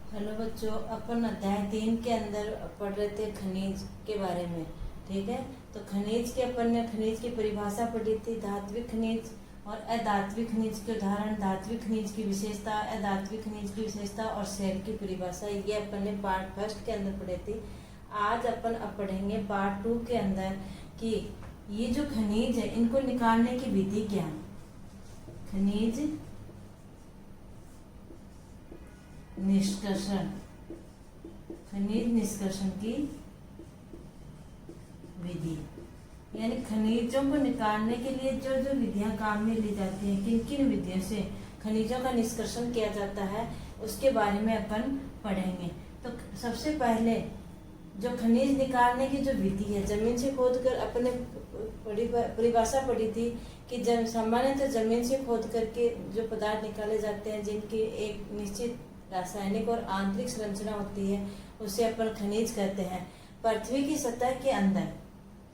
Hello बच्चों, अपन अध्याय 3 के अंदर पढ़ रहे थे खनिज के बारे में। ठीक है, तो खनिज के अपन ने खनिज की परिभाषा पढ़ी थी, धात्विक खनिज और अधात्विक खनिज के उदाहरण, धात्विक खनिज की विशेषता, अधात्विक खनिज की विशेषता और शैल की परिभाषा। ये अपन ने पार्ट फर्स्ट के अंदर पढ़े थे। आज अपन अब पढ़ेंगे पार्ट 2 के अंदर कि ये जो खनिज है इनको निकालने की विधि क्या है। खनिज निष्कर्षण, खनिज निष्कर्षण की विधि, यानी खनिजों को निकालने के लिए जो जो विधियां काम में ली जाती हैं, किन किन विधियों से खनिजों का निष्कर्षण किया जाता है, उसके बारे में अपन पढ़ेंगे। तो सबसे पहले जो खनिज निकालने की जो विधि है, जमीन से खोदकर अपने परिभाषा पढ़ी थी कि जब सामान्यतः जमीन से खोद करके जो पदार्थ निकाले जाते हैं जिनकी एक निश्चित रासायनिक और आंतरिक संरचना होती है, उसे अपन खनिज कहते हैं। पृथ्वी की सतह के अंदर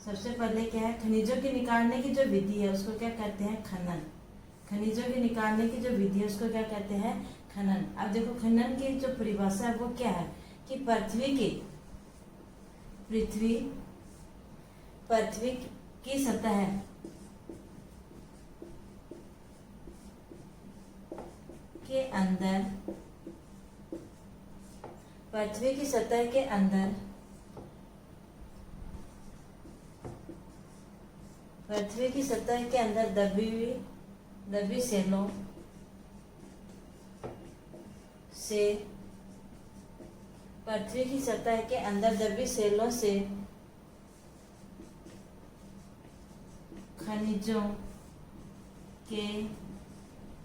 सबसे पहले क्या है, खनिजों के निकालने की जो विधि है उसको क्या कहते हैं, खनन। खनिजों के निकालने की जो विधि है उसको क्या कहते हैं, खनन। अब देखो, खनन की जो परिभाषा है वो क्या है कि पृथ्वी की सतह के अंदर, पृथ्वी की सतह के अंदर, पृथ्वी की सतह के अंदर दबी सेलों से, पृथ्वी की सतह के अंदर दबी सेलों से खनिजों के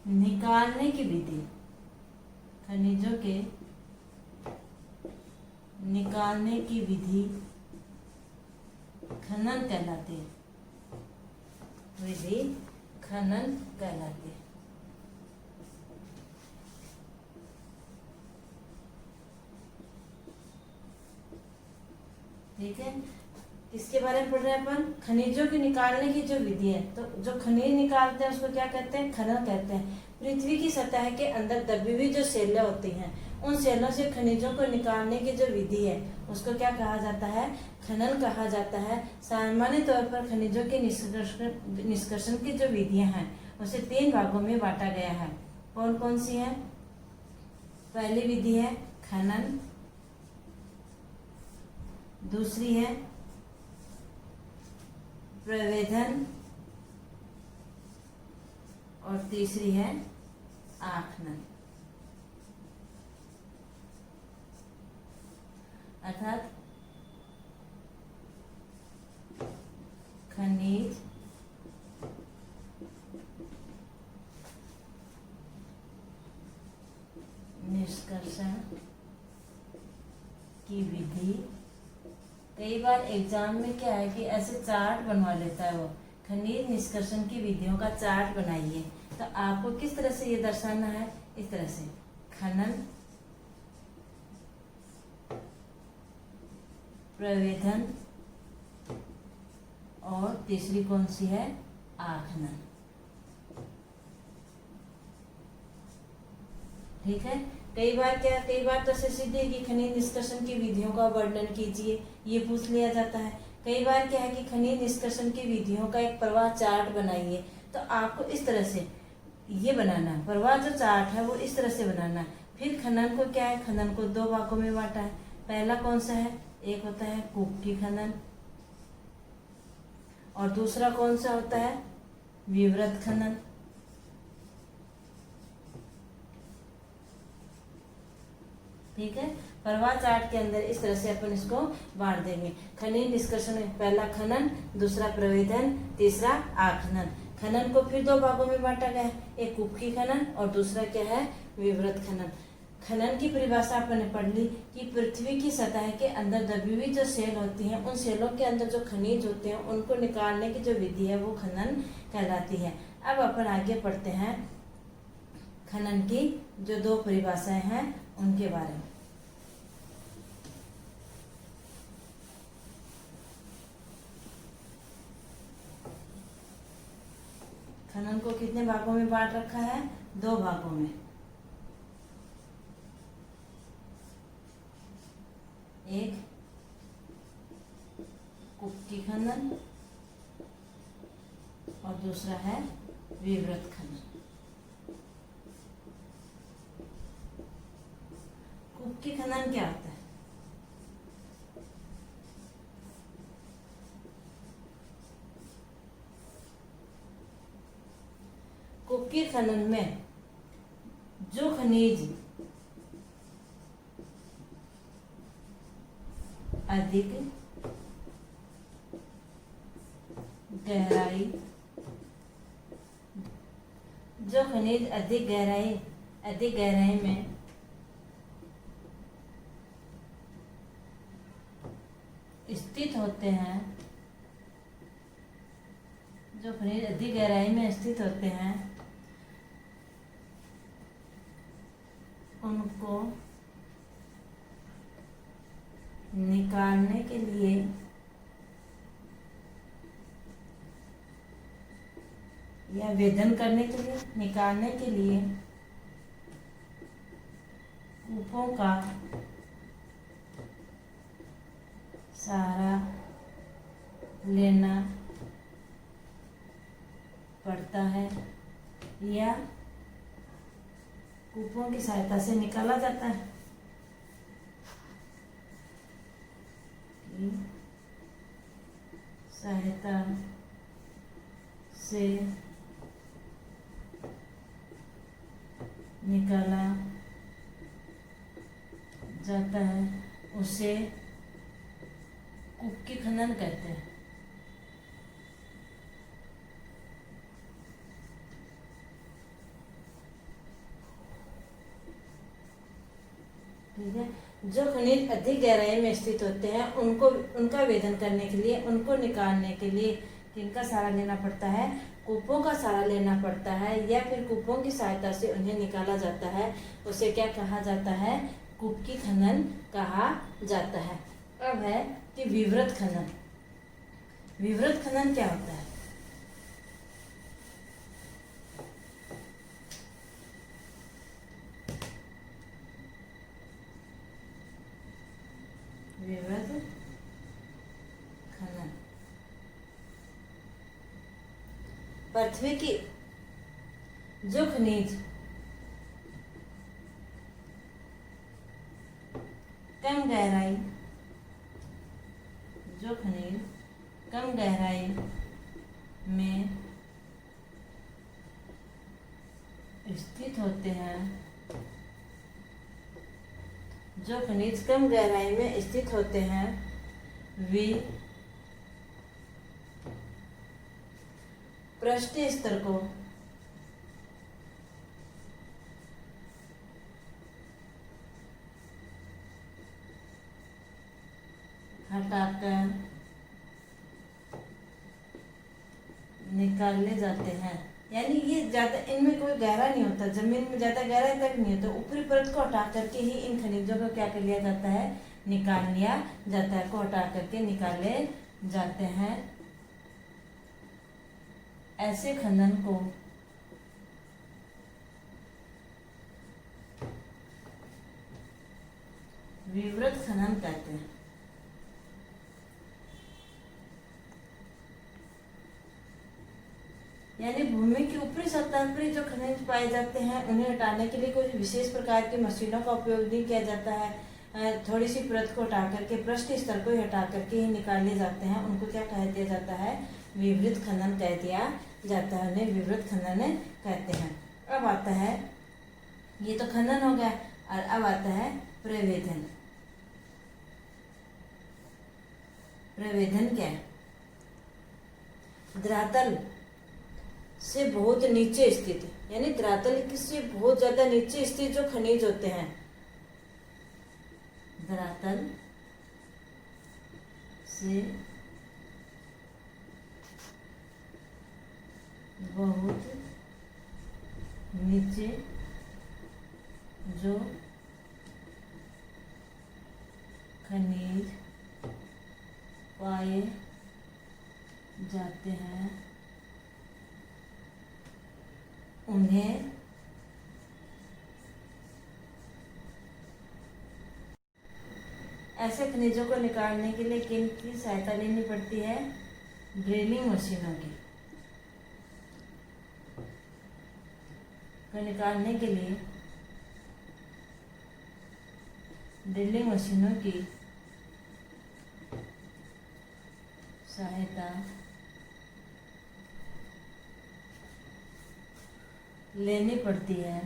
निकालने की विधि, खनिजों के निकालने की विधि खनन कहलाती है। विधि खनन कहलाती है। ठीक है, किसके बारे में पढ़ रहे हैं अपन, खनिजों की निकालने की जो विधि है। तो जो खनिज निकालते हैं उसको क्या कहते हैं, खनन कहते हैं। पृथ्वी की सतह के अंदर दबी हुई जो सेलें होती हैं, उन सेलों से खनिजों को निकालने की जो विधि है उसको क्या कहा जाता है, खनन कहा जाता है। सामान्य तौर पर खनिजों के निष्कर्षण की जो विधियां हैं उसे 3 भागों में बांटा गया है। कौन कौन सी है, पहली विधि है खनन, दूसरी है प्रवेधन और तीसरी है आखनन। अर्थात खनिज निष्कर्षण की विधि। कई बार एग्जाम में क्या है कि ऐसे चार्ट बनवा लेता है वो, खनिज निष्कर्षण की विधियों का चार्ट बनाइए। तो आपको किस तरह से ये दर्शाना है, इस तरह से खनन, प्रवेधन और तीसरी कौन सी है, आखनन। ठीक है, कई बार तो सीधे कि खनिज निष्कर्षण की विधियों का वर्णन कीजिए, ये पूछ लिया जाता है। कई बार क्या है कि खनिज निष्कर्षण की विधियों का एक प्रवाह चार्ट बनाइए। तो आपको इस तरह से ये बनाना है, प्रवाह जो चार्ट है वो इस तरह से बनाना है। फिर खनन को क्या है, खनन को 2 भागों में बांटा है। पहला कौन सा है, एक होता है कुक्की खनन और दूसरा कौन सा होता है, विवृत खनन। ठीक है, प्रवाह चार्ट के अंदर इस तरह से अपन इसको बांट देंगे। खनिज निष्कर्षण में पहला खनन, दूसरा प्रवेधन, तीसरा आखनन। खनन को फिर 2 भागों में बांटा गया है, एक कुक्की खनन और दूसरा क्या है, विवृत खनन। खनन की परिभाषा अपन ने पढ़ ली कि पृथ्वी की सतह के अंदर दबी हुई जो सेल होती हैं, उन सेलों के अंदर जो खनिज होते हैं उनको निकालने की जो विधि है वो खनन कहलाती है। अब अपन आगे पढ़ते हैं खनन की जो 2 परिभाषाएं हैं उनके बारे में। खनन को कितने भागों में बांट रखा है, 2 भागों में। एक कुक्की खनन और दूसरा है विवृत खनन। कुक्की खनन क्या होता है? कुक्की खनन में जो खनिज अधिक गहराई अधिक गहराई में स्थित होते हैं, जो खनिज अधिक गहराई में स्थित होते हैं उनको निकालने के लिए या वेधन करने के लिए, निकालने के लिए कूपों का सहारा लेना पड़ता है या कूपों की सहायता से निकाला जाता है। सहायता से निकाला जाता है, उसे कुक्की खनन कहते हैं। ठीक है, जो खनिज अधिक गहराई में स्थित होते हैं उनका वेधन करने के लिए, उनको निकालने के लिए किनका सहारा लेना पड़ता है? कूपों का सहारा लेना पड़ता है या फिर कूपों की सहायता से उन्हें निकाला जाता है, उसे क्या कहा जाता है? कुक्की खनन कहा जाता है। अब है कि विवृत खनन। विवृत खनन क्या होता है? विवृत खनन पृथ्वी की जो खनिज कम गहराई में स्थित होते हैं, जो खनिज कम गहराई में स्थित होते हैं वे पृष्ठ स्तर को हटाकर निकाले जाते हैं। यानी ये ज्यादा, इनमें कोई गहरा नहीं होता, जमीन में ज्यादा गहराई तक नहीं होता, ऊपरी परत को हटा करके ही इन खनिजों को क्या कर लिया जाता है? निकाल लिया जाता है, को हटा करके निकाले जाते हैं। ऐसे खनन को विवृत खनन कहते हैं। यानी भूमि की ऊपरी सतह पर जो खनिज पाए जाते हैं उन्हें हटाने के लिए कोई विशेष प्रकार की मशीनों का उपयोग नहीं किया जाता है। थोड़ी सी परत को हटा करके पृष्ठ स्तर को ही हटा करके ही निकाले जाते हैं, उनको क्या कह दिया जाता है? विवृत खनन कह दिया जाता है, उन्हें विवृत खनन कहते हैं। अब आता है, ये तो खनन हो गया, और अब आता है प्रवेधन। प्रवेधन क्या है? धरातल से बहुत नीचे स्थित, यानी धरातल से बहुत ज्यादा नीचे स्थित जो खनिज होते हैं, धरातल से बहुत नीचे जो खनिज पाए जाते हैं उन्हें ऐसे खनिजों को निकालने के लिए किन की सहायता लेनी पड़ती है? ड्रिलिंग मशीनों की। को निकालने के लिए ड्रिलिंग मशीनों की सहायता लेनी पड़ती है।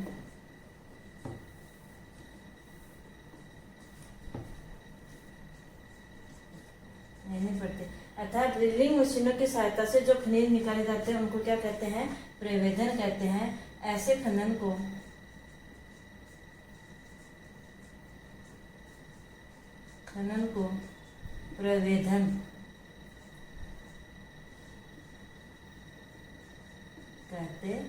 अर्थात ड्रिलिंग मशीनों की सहायता से जो खनिज निकाले जाते हैं उनको क्या कहते हैं? प्रवेदन कहते हैं। ऐसे खनन को प्रवेदन कहते हैं।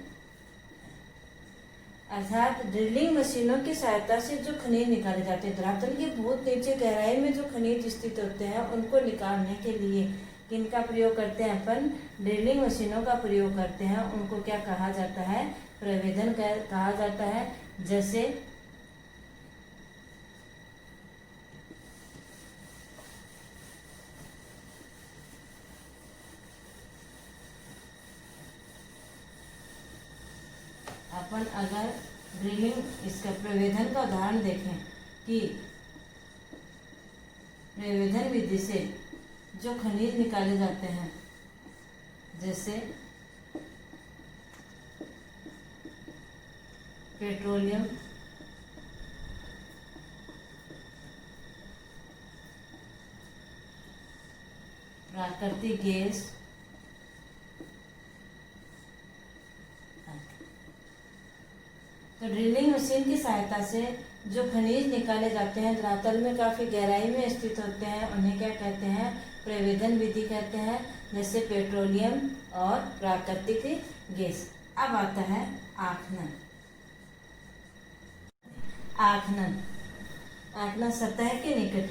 अर्थात ड्रिलिंग मशीनों की सहायता से जो खनिज निकाले जाते हैं, धरातल के बहुत नीचे गहराई में जो खनिज स्थित होते हैं उनको निकालने के लिए किनका प्रयोग करते हैं? अपन ड्रिलिंग मशीनों का प्रयोग करते हैं। उनको क्या कहा जाता है? प्रवेदन कहा जाता है। जैसे अपन अगर ड्रिलिंग इसका प्रवेदन का उदाहरण देखें कि प्रवेदन विधि से जो खनिज निकाले जाते हैं, जैसे पेट्रोलियम, प्राकृतिक गैस, तो ड्रिलिंग मशीन की सहायता से जो खनिज निकाले जाते हैं, धरातल में काफी गहराई में स्थित होते हैं, उन्हें क्या कहते हैं? प्रवेदन विधि कहते हैं। जैसे पेट्रोलियम और प्राकृतिक गैस। अब आता है आखनन। आखनन सतह के निकट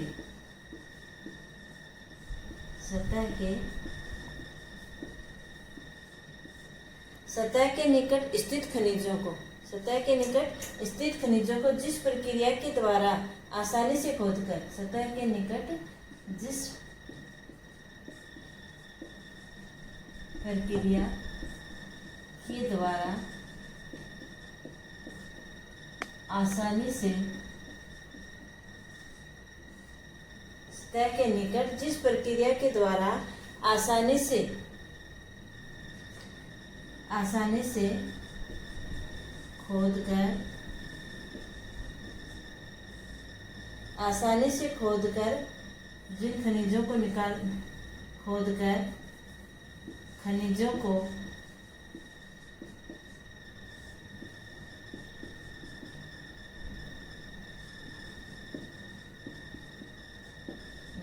स्थित खनिजों को जिस प्रक्रिया के द्वारा आसानी से खोदकर सतह के निकट जिस प्रक्रिया के द्वारा आसानी से सतह के निकट जिस प्रक्रिया के द्वारा आसानी से खोदकर जिन खनिजों को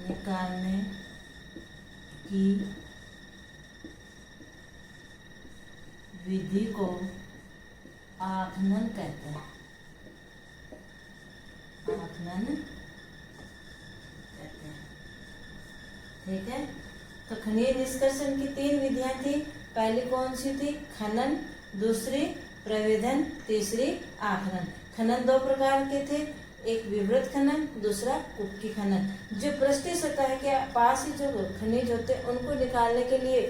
निकालने की विधि को आखनन कहते हैं। ठीक है। तो खनिज निष्कर्षण की 3 विधियां थी। पहली कौन सी थी? खनन, दूसरी प्रवेदन, तीसरी आखनन। खनन 2 प्रकार के थे, एक विवृत खनन, दूसरा कुक्की खनन। जो पृष्ठीय सतह के पास ही जो खनिज होते हैं उनको निकालने के लिए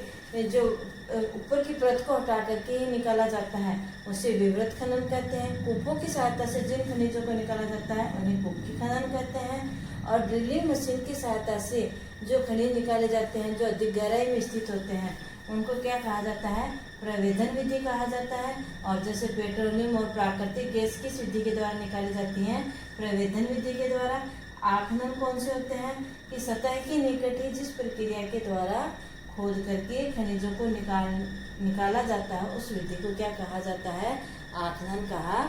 जो ऊपर की परत को हटा करके ही निकाला जाता है उसे विवृत खनन कहते हैं। कूपों की सहायता से जिन खनिजों को निकाला जाता है उन्हें कुक्की खनन कहते हैं। और ड्रिलिंग मशीन की सहायता से जो खनिज निकाले जाते हैं जो अधिक गहराई में स्थित होते हैं उनको क्या कहा जाता है? प्रवेदन विधि कहा जाता है। और जैसे पेट्रोलियम और प्राकृतिक गैस किस विधि के द्वारा निकाली जाती हैं? प्रवेदन विधि के द्वारा। आखनन कौन से होते हैं? कि सतह के निकट ही जिस प्रक्रिया के द्वारा खोद करके खनिजों को निकाला जाता है उस विधि को क्या कहा जाता है? आखनन कहा।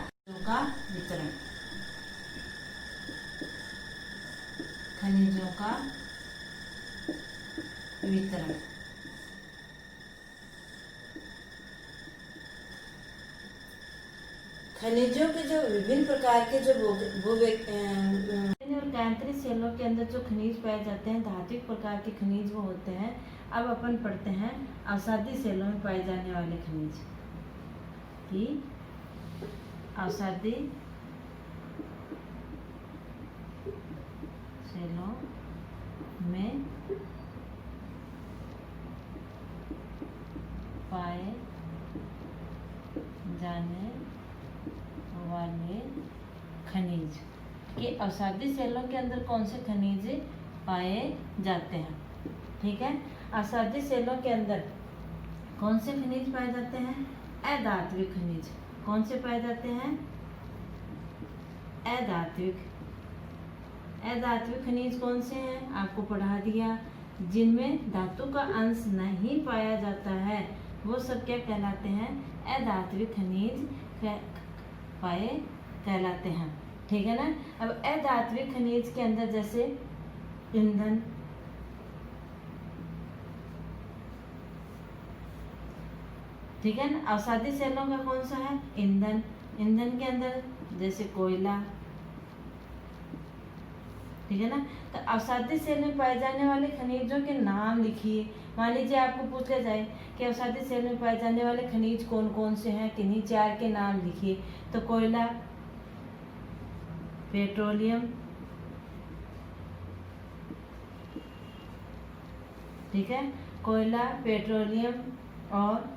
खनिजों का वितरण। खनिजों के जो विभिन्न प्रकार के जो और कैंतरी सेलों के अंदर जो खनिज पाए जाते हैं, धात्विक प्रकार के खनिज वो होते हैं। अब अपन पढ़ते हैं अवसादी सेलों में पाए जाने वाले खनिज की। अवसादी सेलों में पाए जाने वाले खनिज के अवसादी सेलों के अंदर कौन से खनिज पाए जाते हैं। ठीक है, अवसादी सेलों के अंदर कौन से खनिज पाए जाते हैं? अधात्विक खनिज। कौन से पाए जाते हैं? अधात्विक। अधात्विक खनिज कौन से हैं? आपको पढ़ा दिया। जिनमें धातु का अंश नहीं पाया जाता है वो सब क्या कहलाते हैं? अधात्विक खनिज पाए कहलाते हैं। ठीक है ना। अब अधात्विक खनिज के अंदर जैसे ईंधन, ठीक है ना। अवसादी सेलों का कौन सा है? ईंधन। ईंधन के अंदर जैसे कोयला, ठीक है ना। तो अवसादी सेल में पाए जाने वाले खनिजों के नाम लिखिए। मान लीजिए आपको पूछा जाए कि अवसादी सेल में पाए जाने वाले खनिज कौन कौन से हैं, किन्हीं 4 के नाम लिखिए। तो कोयला, पेट्रोलियम, ठीक है, कोयला, पेट्रोलियम और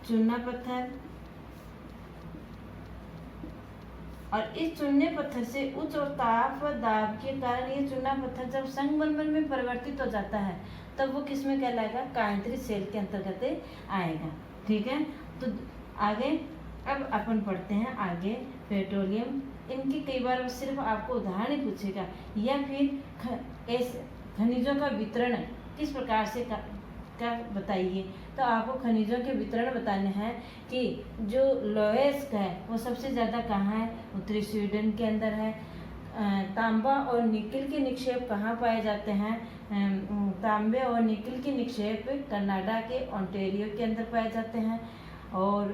चूना पत्थर। और इस चूने पत्थर से उच्च और ताप व दाब के कारण ये चूना पत्थर जब संगमरमर में परिवर्तित हो जाता है तब वो किस में कहलाएगा? कांतरी सेल के अंतर्गत आएगा। ठीक है, तो आगे अब अपन पढ़ते हैं आगे पेट्रोलियम। इनकी कई बार सिर्फ आपको उदाहरण ही पूछेगा या फिर खनिजों का वितरण किस प्रकार से का बताइए। तो आपको खनिजों के वितरण बताने हैं कि जो लोएस्क है वो सबसे ज़्यादा कहाँ है? उत्तरी स्वीडन के अंदर है। तांबा और निकिल के निक्षेप कहाँ पाए जाते हैं? तांबे और निकिल के निक्षेप कनाडा के ओंटारियो के अंदर पाए जाते हैं। और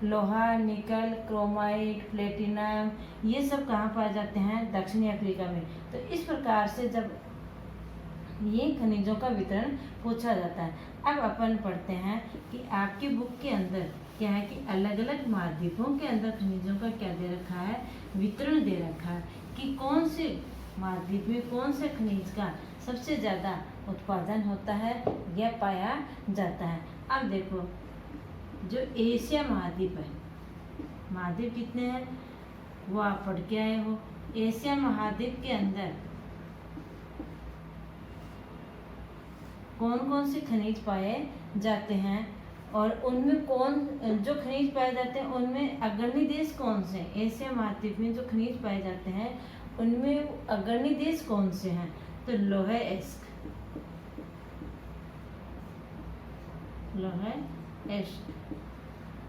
लोहा, निकल, क्रोमाइट, प्लेटिनम ये सब कहाँ पाए जाते हैं? दक्षिणी अफ्रीका में। तो इस प्रकार से जब ये खनिजों का वितरण पूछा जाता है। अब अपन पढ़ते हैं कि आपकी बुक के अंदर क्या है कि अलग अलग महाद्वीपों के अंदर खनिजों का क्या दे रखा है? वितरण दे रखा है कि कौन से महाद्वीप में कौन से खनिज का सबसे ज़्यादा उत्पादन होता है या पाया जाता है। अब देखो, जो एशिया महाद्वीप है, महाद्वीप कितने हैं वो आप पढ़ के आए हो। एशिया महाद्वीप के अंदर कौन कौन से खनिज पाए जाते हैं और उनमें कौन जो खनिज पाए जाते हैं उनमें अग्रणी देश कौन से हैं? एशिया महाद्वीप में जो खनिज पाए जाते हैं उनमें अग्रणी देश कौन से हैं? तो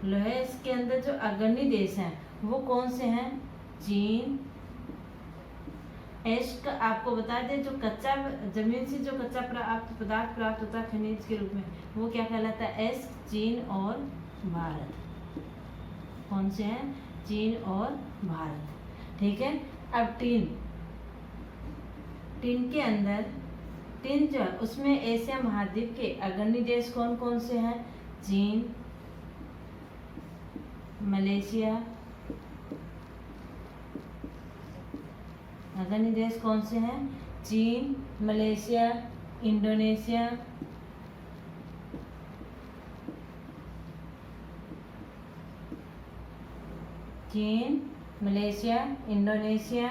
लोहेस्क के अंदर जो अग्रणी देश हैं वो कौन से हैं? चीन। एस्क आपको बता दें जो कच्चा जमीन से जो कच्चा पदार्थ प्राप्त होता है खनिज के रूप में वो क्या कहलाता है? एस्क, चीन और भारत। कौन से हैं? चीन और भारत। ठीक है। अब टिन के अंदर टिन जो है उसमें एशिया महाद्वीप के अग्रणी देश कौन कौन से हैं? चीन, मलेशिया। अग्रणी देश कौन से हैं? चीन, मलेशिया, इंडोनेशिया, चीन, मलेशिया, इंडोनेशिया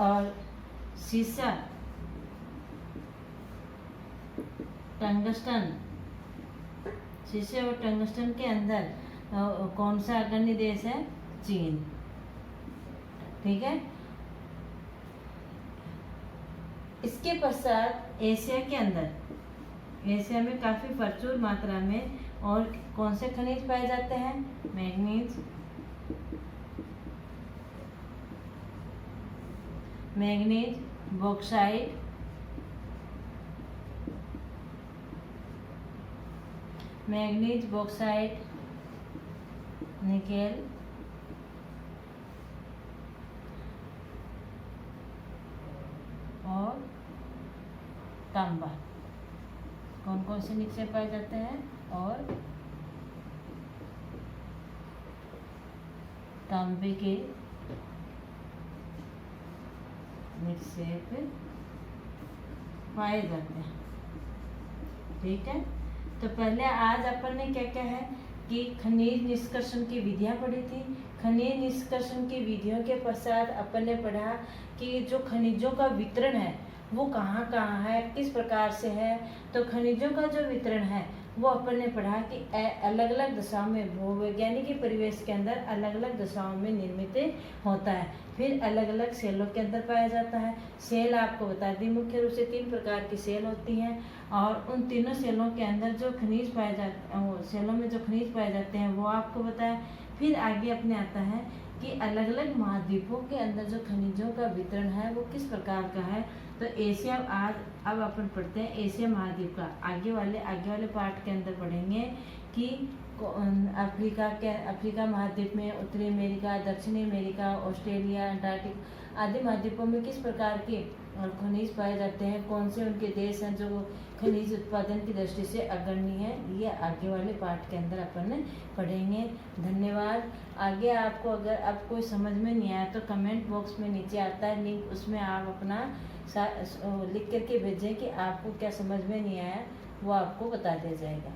और सीसा, टंगस्टन। शीशे और टंगस्टन के अंदर कौन सा अग्रणी देश है? चीन। ठीक है। इसके पश्चात एशिया के अंदर, एशिया में काफी प्रचुर मात्रा में और कौन से खनिज पाए जाते हैं? मैग्नीज, बॉक्साइट, निकेल और तांबा। कौन कौन से निक्षेप पाए जाते हैं? और तांबे के निक्षेप पाए जाते हैं। ठीक है, तो पहले आज अपन ने क्या क्या है कि खनिज निष्कर्षण की विधियां पढ़ी थी। खनिज निष्कर्षण की विधियों के पश्चात अपन ने पढ़ा कि जो खनिजों का वितरण है वो कहाँ कहाँ है, किस प्रकार से है। तो खनिजों का जो वितरण है वो अपन ने पढ़ा कि अलग अलग दशाओं में भूवैज्ञानिक परिवेश के अंदर अलग अलग दशाओं में निर्मित होता है, फिर अलग अलग सेलों के अंदर पाया जाता है। सेल आपको बता दी मुख्य रूप से 3 प्रकार की सेल होती हैं, और उन तीनों सेलों के अंदर जो खनिज पाए जाते हैं, सेलों में जो खनिज पाए जाते हैं वो आपको बताया। फिर आगे अपने आता है कि अलग अलग महाद्वीपों के अंदर जो खनिजों का वितरण है वो किस प्रकार का है। तो एशिया, आज अब अपन पढ़ते हैं एशिया महाद्वीप का। आगे वाले पार्ट के अंदर पढ़ेंगे कि अफ्रीका महाद्वीप में उत्तरी अमेरिका, दक्षिणी अमेरिका, ऑस्ट्रेलिया, अंटार्कटिका आदि महाद्वीपों में किस प्रकार के खनिज पाए जाते हैं, कौन से उनके देश हैं जो खनिज उत्पादन की दृष्टि से अग्रणी है, ये आगे वाले पार्ट के अंदर अपन पढ़ेंगे। धन्यवाद। आगे आपको अगर अब कोई समझ में नहीं आया तो कमेंट बॉक्स में नीचे आता है लिंक, उसमें आप अपना लिख करके भेजें कि आपको क्या समझ में नहीं आया, वो आपको बता दिया जाएगा।